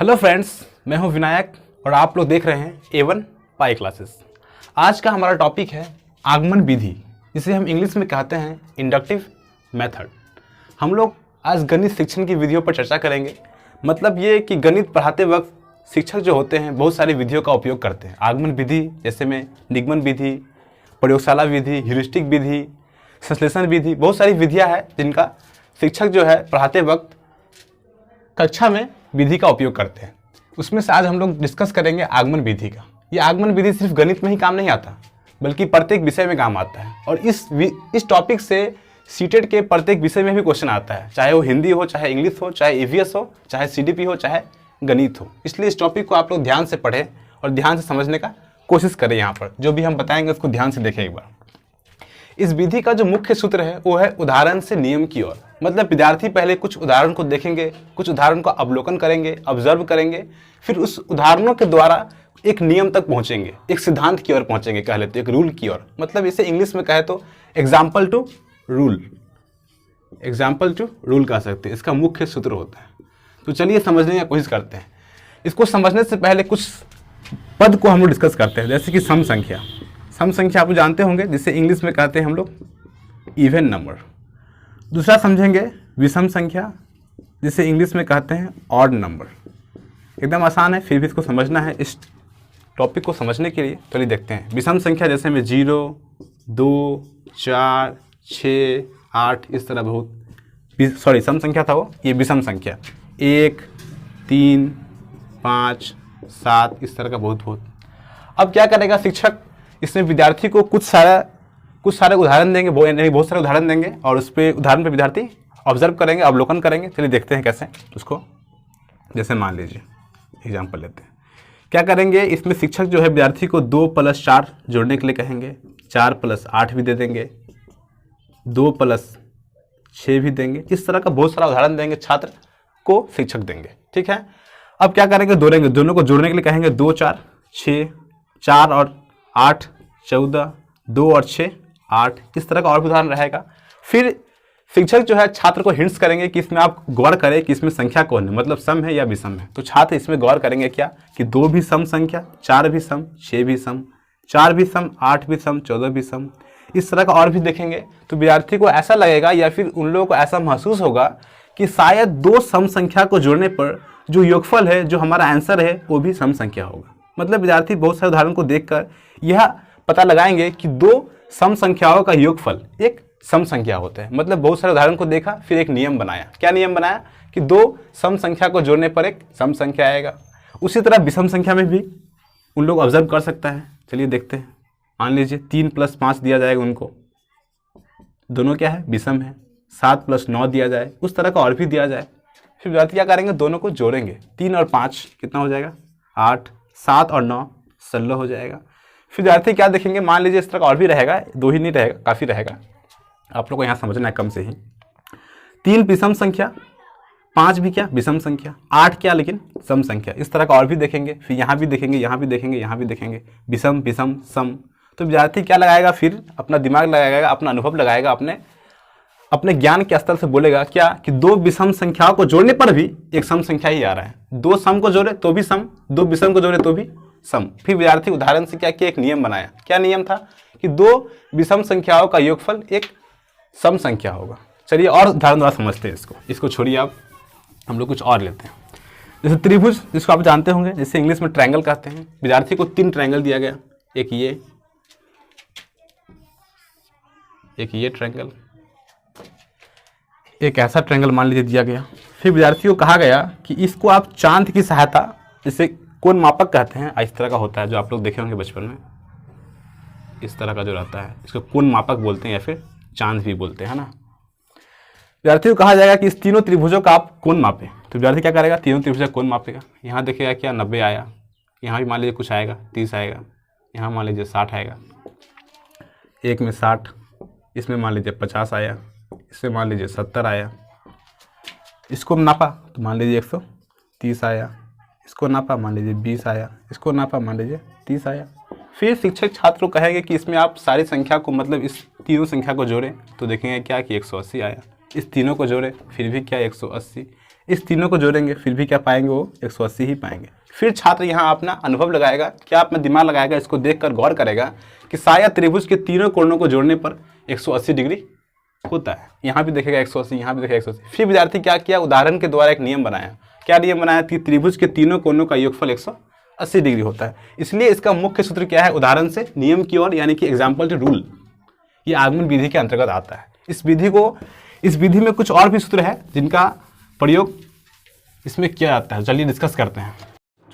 Hello friends, मैं हूं विनायक और आप लोग देख रहे हैं A1 पाई क्लासेस। आज का हमारा टॉपिक है आगमन विधि, जिसे हम इंग्लिश में कहते हैं इंडक्टिव मेथड। हम लोग आज गणित शिक्षण की विधियों पर चर्चा करेंगे। मतलब ये कि गणित पढ़ाते वक्त शिक्षक जो होते हैं बहुत सारी विधियों का उपयोग करते हैं। आगमन विधि जैसे में निगमन विधि, प्रयोगशाला विधि, ह्यूरिस्टिक विधि, संश्लेषण विधि, बहुत सारी विधियाँ हैं जिनका शिक्षक जो है पढ़ाते वक्त कक्षा में विधि का उपयोग करते हैं। उसमें से आज हम लोग डिस्कस करेंगे आगमन विधि का। ये आगमन विधि सिर्फ गणित में ही काम नहीं आता, बल्कि प्रत्येक विषय में काम आता है। और इस टॉपिक से सीटेट के प्रत्येक विषय में भी क्वेश्चन आता है, चाहे वो हिंदी हो, चाहे इंग्लिश हो, चाहे ईवीएस हो, चाहे सीडीपी हो, चाहे गणित हो। इसलिए इस टॉपिक को आप लोग ध्यान से पढ़ें और ध्यान से समझने का कोशिश करें। यहाँ पर जो भी हम बताएंगे उसको ध्यान से देखें एक बार। इस विधि का जो मुख्य सूत्र है वो है उदाहरण से नियम की ओर। मतलब विद्यार्थी पहले कुछ उदाहरण को देखेंगे, कुछ उदाहरण का अवलोकन करेंगे, ऑब्जर्व करेंगे, फिर उस उदाहरणों के द्वारा एक नियम तक पहुंचेंगे, एक सिद्धांत की ओर पहुंचेंगे, कह लेते एक रूल की ओर। मतलब इसे इंग्लिश में कहे तो example to rule, example to rule कह सकते हैं। इसका मुख्य सूत्र होता है। तो चलिए समझने की कोशिश करते हैं। इसको समझने से पहले कुछ पद को हम लोग डिस्कस करते हैं, जैसे कि सम संख्या। सम संख्या आप लोग जानते होंगे, जिसे इंग्लिश में कहते हैं हम लोग इवन नंबर। दूसरा समझेंगे विषम संख्या, जिसे इंग्लिश में कहते हैं ऑड नंबर। एकदम आसान है, फिर भी इसको समझना है। इस टॉपिक को समझने के लिए चलिए देखते हैं। विषम संख्या जैसे में 0, 2, 4, 6, 8, इस तरह बहुत सम संख्या था वो, ये विषम संख्या 1, 3, 5, 7, इस तरह का बहुत। अब क्या करेगा शिक्षक, इसमें विद्यार्थी को कुछ सारे उदाहरण देंगे, बहुत सारे उदाहरण देंगे और उस पर उदाहरण पे विद्यार्थी ऑब्जर्व करेंगे, अवलोकन करेंगे। चलिए देखते हैं कैसे उसको। जैसे मान लीजिए एग्जाम्पल लेते हैं। क्या करेंगे, इसमें शिक्षक जो है विद्यार्थी को 2 + 4 जोड़ने के लिए कहेंगे, 4 + 8 भी दे देंगे, 2 + 6 भी देंगे। इस तरह का बहुत सारा उदाहरण देंगे, छात्र को शिक्षक देंगे। ठीक है। अब क्या करेंगे, दोनों को जोड़ने के लिए कहेंगे 2, 4, 6, 4 और 8, 14, 2 और 6, 8, इस तरह का और भी उदाहरण रहेगा। फिर शिक्षक जो है छात्र को हिंट्स करेंगे कि इसमें आप गौर करें कि इसमें संख्या कौन है, मतलब सम है या विषम है। तो छात्र इसमें गौर करेंगे क्या कि 2 भी सम संख्या, 4 भी सम, 6 भी सम, 4 भी सम, 8 भी सम, 14 भी सम, इस तरह का और भी देखेंगे। तो विद्यार्थी को ऐसा लगेगा या फिर उन लोगों को ऐसा महसूस होगा कि शायद 2 सम संख्या को जोड़ने पर जो योगफल है, जो हमारा आंसर है, वो भी सम संख्या होगा। मतलब विद्यार्थी बहुत सारे उदाहरण को देखकर यह पता लगाएंगे कि 2 सम संख्याओं का योगफल एक सम संख्या होता है। मतलब बहुत सारे उदाहरण को देखा, फिर एक नियम बनाया। क्या नियम बनाया कि 2 सम संख्या को जोड़ने पर एक सम संख्या आएगा। उसी तरह विषम संख्या में भी उन लोग ऑब्जर्व कर सकता है। चलिए देखते हैं। मान लीजिए 3 + 5 दिया जाएगा उनको, दोनों क्या है, विषम है। 7 + 9 दिया जाए, उस तरह का और भी दिया जाए। फिर विद्यार्थी क्या करेंगे, दोनों को जोड़ेंगे। 3 और 5 कितना हो जाएगा, 8, 7 और 9 16 हो जाएगा। फिर विद्यार्थी क्या देखेंगे, मान लीजिए इस तरह का और भी रहेगा, 2 ही नहीं रहेगा, काफ़ी रहेगा। आप लोग को यहाँ समझना है कम से ही। 3 विषम संख्या, 5 भी क्या विषम संख्या, 8 क्या लेकिन सम संख्या, इस तरह का और भी देखेंगे। फिर यहाँ भी देखेंगे, यहाँ भी देखेंगे, यहाँ भी देखेंगे, विषम विषम सम। तो विद्यार्थी क्या लगाएगा, फिर अपना दिमाग लगाएगा, अपना अनुभव लगाएगा, अपने ज्ञान के स्तर से बोलेगा क्या कि 2 विषम संख्याओं को जोड़ने पर भी एक सम संख्या ही आ रहा है। 2 सम को जोड़े तो भी सम, 2 विषम को जोड़े तो भी सम। फिर विद्यार्थी उदाहरण से क्या किया, एक नियम बनाया। क्या नियम था कि 2 विषम संख्याओं का योगफल एक सम संख्या होगा। चलिए और उदाहरण द्वारा समझते हैं इसको छोड़िए, आप हम लोग कुछ और लेते हैं। जैसे त्रिभुज, जिसको आप जानते होंगे, जिसे इंग्लिश में ट्रायंगल कहते हैं। विद्यार्थी को 3 ट्रायंगल दिया गया, एक ये ट्रायंगल, एक ऐसा ट्रायंगल मान लीजिए दिया गया। फिर विद्यार्थी को कहा गया कि इसको आप चांद की सहायता, जिसे कोण मापक कहते हैं, इस तरह का होता है जो आप लोग देखे होंगे बचपन में, इस तरह का जो रहता है, इसको कोण मापक बोलते हैं या फिर चांद भी बोलते हैं ना। विद्यार्थी को कहा जाएगा कि इस तीनों त्रिभुजों का आप कोण मापें। तो विद्यार्थी क्या करेगा, तीनों त्रिभुज का कोण मापेगा। यहाँ देखेगा क्या 90 आया, यहाँ भी मान लीजिए कुछ आएगा 30 आएगा, यहाँ मान लीजिए 60 आएगा, एक में 60, इसमें मान लीजिए 50 आया, इसमें मान लीजिए 70 आया। इसको नापा तो मान लीजिए 130 आया, इसको नापा मान लीजिए 20 आया, इसको नापा मान लीजिए 30 आया। फिर शिक्षक छात्र को कहेंगे कि इसमें आप सारी संख्या को, मतलब इस तीनों संख्या को जोड़ें तो देखेंगे क्या कि 180 आया। इस तीनों को जोड़े फिर भी क्या 180, इस तीनों को जोड़ेंगे फिर भी क्या पाएंगे, वो 180 ही पाएंगे। फिर छात्र यहाँ अपना अनुभव लगाएगा, क्या अपना दिमाग लगाएगा, इसको देखकर गौर करेगा कि शायद त्रिभुज के तीनों कोणों को जोड़ने पर 180 डिग्री होता है। यहाँ भी देखेगा 180, यहाँ भी देखेगा 180। फिर विद्यार्थी क्या किया, उदाहरण के द्वारा एक नियम बनाया। क्या नियम बनाया कि त्रिभुज के तीनों कोणों का योगफल 180 डिग्री होता है। इसलिए इसका मुख्य सूत्र क्या है, उदाहरण से नियम की ओर, यानी कि एग्जाम्पल टू रूल, ये आगमन विधि के अंतर्गत आता है। इस विधि में कुछ और भी सूत्र है जिनका प्रयोग इसमें किया जाता है। चलिए डिस्कस करते हैं।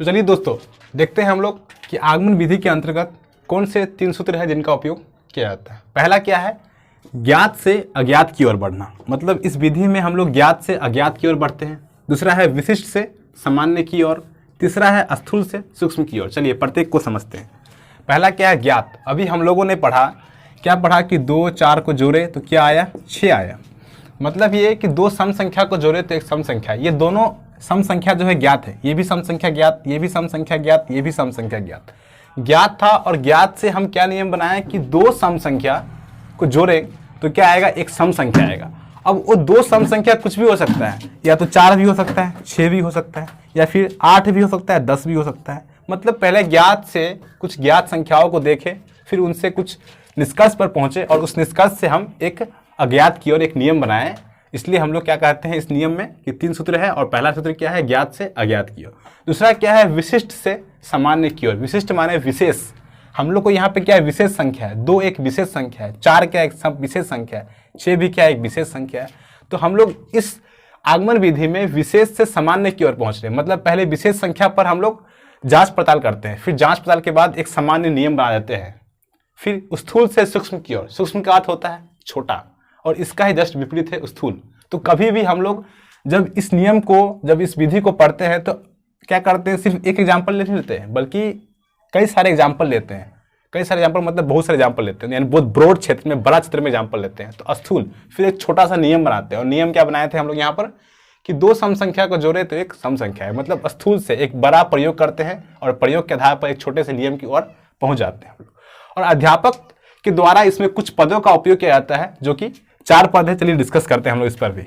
तो चलिए दोस्तों देखते हैं हम लोग कि आगमन विधि के अंतर्गत कौन से 3 सूत्र हैं जिनका उपयोग किया जाता है। पहला क्या है, ज्ञात से अज्ञात की ओर बढ़ना, मतलब इस विधि में हम लोग ज्ञात से अज्ञात की ओर बढ़ते हैं। दूसरा है विशिष्ट से सामान्य की ओर। तीसरा है स्थूल से सूक्ष्म की ओर। चलिए प्रत्येक को समझते हैं। पहला क्या है, ज्ञात। अभी हम लोगों ने पढ़ा कि 2 4 को जोड़े तो क्या आया, 6 आया। मतलब ये कि 2 सम संख्या को जोड़े तो एक सम संख्या। ये दोनों सम संख्या जो है ज्ञात है, ये भी सम संख्या ज्ञात, ये भी सम संख्या ज्ञात, ये भी सम संख्या ज्ञात था। और ज्ञात से हम क्या नियम बनाए कि 2 सम संख्या को जोड़े तो क्या आएगा, एक सम संख्या आएगा। अब वो 2 सम संख्या कुछ भी हो सकता है, या तो 4 भी हो सकता है, 6 भी हो सकता है, या फिर 8 भी हो सकता है, 10 भी हो सकता है। मतलब पहले ज्ञात से कुछ ज्ञात संख्याओं को देखे, फिर उनसे कुछ निष्कर्ष पर पहुंचे, और उस निष्कर्ष से हम एक अज्ञात की ओर एक नियम बनाए। इसलिए हम लोग क्या कहते हैं इस नियम में कि 3 सूत्र है। और पहला सूत्र क्या है, ज्ञात से अज्ञात की ओर। दूसरा क्या है, विशिष्ट से सामान्य की ओर। विशिष्ट माने विशेष। हम लोग को यहाँ पे क्या है, विशेष संख्या है। 2 एक विशेष संख्या है, 4 क्या एक विशेष संख्या है, 6 भी क्या एक विशेष संख्या है। तो हम लोग इस आगमन विधि में विशेष से सामान्य की ओर पहुंच रहे हैं। मतलब पहले विशेष संख्या पर हम लोग जांच पड़ताल करते हैं, फिर जांच पड़ताल के बाद एक सामान्य नियम बना देते हैं। फिर स्थूल से सूक्ष्म की ओर। सूक्ष्म का अर्थ होता है छोटा, और इसका ही जस्ट विपरीत है स्थूल। तो कभी भी हम लोग जब इस नियम को, जब इस विधि को पढ़ते हैं तो क्या करते हैं, सिर्फ एक एग्जाम्पल नहीं लेते हैं, बल्कि कई सारे एग्जाम्पल लेते हैं। कई सारे एग्जाम्पल मतलब बहुत सारे एग्जाम्पल लेते हैं, यानी बहुत ब्रॉड क्षेत्र में, बड़ा क्षेत्र में एग्जाम्पल लेते हैं। तो स्थूल, फिर एक छोटा सा नियम बनाते हैं। और नियम क्या बनाए थे हम लोग यहाँ पर कि 2 सम संख्या को जोड़े तो एक सम संख्या है। मतलब स्थूल से एक बड़ा प्रयोग करते हैं, और प्रयोग के आधार पर एक छोटे से नियम की ओर पहुंच जाते हैं। और अध्यापक के द्वारा इसमें कुछ पदों का उपयोग किया जाता है, जो कि 4 पद है। चलिए डिस्कस करते हैं हम लोग इस पर भी।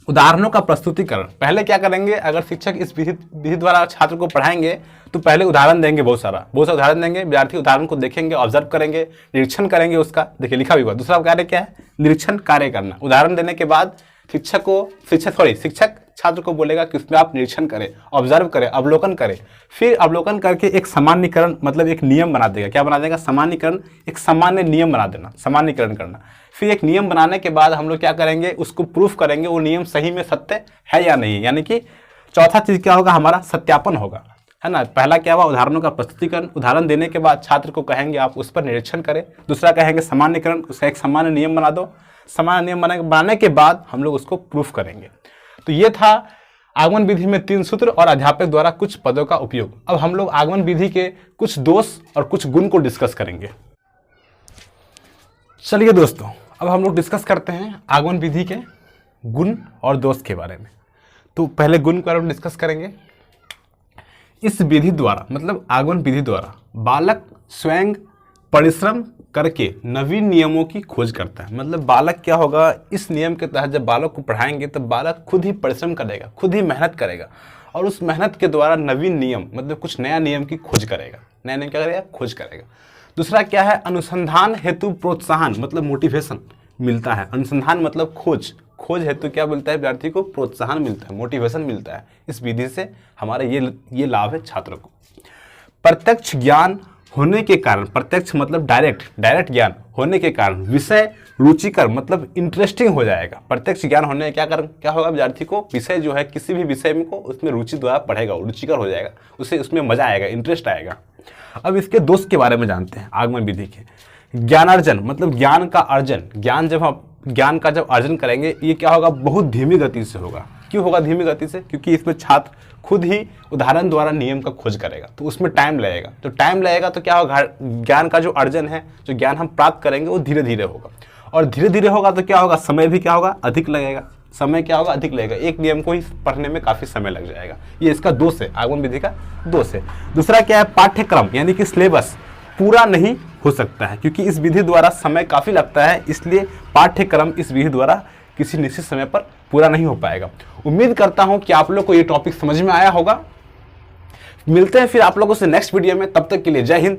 उदाहरणों का प्रस्तुतिकरण। पहले क्या करेंगे, अगर शिक्षक इस विधि द्वारा छात्र को पढ़ाएंगे तो पहले उदाहरण देंगे, बहुत सारा उदाहरण देंगे। विद्यार्थी उदाहरण को देखेंगे, ऑब्जर्व करेंगे, निरीक्षण करेंगे उसका। देखिए लिखा भी हुआ। दूसरा कार्य क्या है, निरीक्षण कार्य करना। उदाहरण देने के बाद शिक्षक छात्र को बोलेगा कि उसमें आप निरीक्षण करें, ऑब्जर्व करें, अवलोकन करें। फिर अवलोकन करके एक सामान्यीकरण, मतलब एक नियम बना देगा। क्या बना देगा, सामान्यीकरण, एक सामान्य नियम बना देना, सामान्यीकरण करना। फिर एक नियम बनाने के बाद हम लोग क्या करेंगे, उसको प्रूफ करेंगे वो नियम सही में सत्य है या नहीं। यानी कि चौथा चीज क्या होगा, हमारा सत्यापन होगा, है ना। पहला क्या हुआ, उदाहरणों का प्रस्तुतिकरण। उदाहरण देने के बाद छात्र को कहेंगे आप उस पर निरीक्षण करें। दूसरा कहेंगे सामान्यीकरण, उसका एक सामान्य नियम बना दो। सामान्य नियम बनाने के बाद हम लोग उसको प्रूफ करेंगे। तो ये था आगमन विधि में 3 सूत्र और अध्यापक द्वारा कुछ पदों का उपयोग। अब हम लोग आगमन विधि के कुछ दोष और कुछ गुण को डिस्कस करेंगे। चलिए दोस्तों, अब हम लोग डिस्कस करते हैं आगमन विधि के गुण और दोष के बारे में। तो पहले गुण के बारे में डिस्कस करेंगे। इस विधि द्वारा, मतलब आगमन विधि द्वारा, बालक स्वयं परिश्रम करके नवीन नियमों की खोज करता है। मतलब बालक क्या होगा, इस नियम के तहत जब बालक को पढ़ाएंगे तो बालक खुद ही परिश्रम करेगा, खुद ही मेहनत करेगा, और उस मेहनत के द्वारा नवीन नियम, मतलब कुछ नया नियम की खोज करेगा। नया नियम क्या करेगा, खोज करेगा। दूसरा क्या है, अनुसंधान हेतु प्रोत्साहन, मतलब मोटिवेशन मिलता है। अनुसंधान मतलब खोज, खोज हेतु क्या मिलता है, विद्यार्थी को प्रोत्साहन मिलता है, मोटिवेशन मिलता है। इस विधि से हमारा ये लाभ है छात्र को। प्रत्यक्ष ज्ञान होने के कारण, प्रत्यक्ष मतलब डायरेक्ट ज्ञान होने के कारण विषय रुचिकर, मतलब इंटरेस्टिंग हो जाएगा। प्रत्यक्ष ज्ञान होने क्या होगा, विद्यार्थी को विषय जो है किसी भी विषय में को उसमें रुचि द्वारा पढ़ेगा, रुचिकर हो जाएगा, उसे उसमें मजा आएगा, इंटरेस्ट आएगा। अब इसके दोष के बारे में जानते हैं आगमन विधि के। ज्ञानार्जन मतलब ज्ञान का अर्जन, ज्ञान का जब अर्जन करेंगे, ये क्या होगा, बहुत धीमी गति से होगा। क्यों होगा धीमी गति से, क्योंकि इसमें छात्र खुद ही उदाहरण द्वारा नियम का खोज करेगा, तो उसमें टाइम लगेगा। तो टाइम लगेगा तो क्या होगा, ज्ञान का जो अर्जन है, जो ज्ञान हम प्राप्त करेंगे वो धीरे धीरे होगा, और धीरे धीरे होगा तो क्या होगा, समय भी क्या होगा, अधिक लगेगा। समय क्या होगा, अधिक लगेगा। एक नियम को ही पढ़ने में काफी समय लग जाएगा। ये इसका दोष है, आगमन विधि का दोष है। दूसरा क्या है, पाठ्यक्रम यानी कि सिलेबस पूरा नहीं हो सकता है, क्योंकि इस विधि द्वारा समय काफी लगता है, इसलिए पाठ्यक्रम इस विधि द्वारा किसी निश्चित समय पर पूरा नहीं हो पाएगा। उम्मीद करता हूं कि आप लोग को ये टॉपिक समझ में आया होगा। मिलते हैं फिर आप लोगों से नेक्स्ट वीडियो में, तब तक के लिए जय हिंद।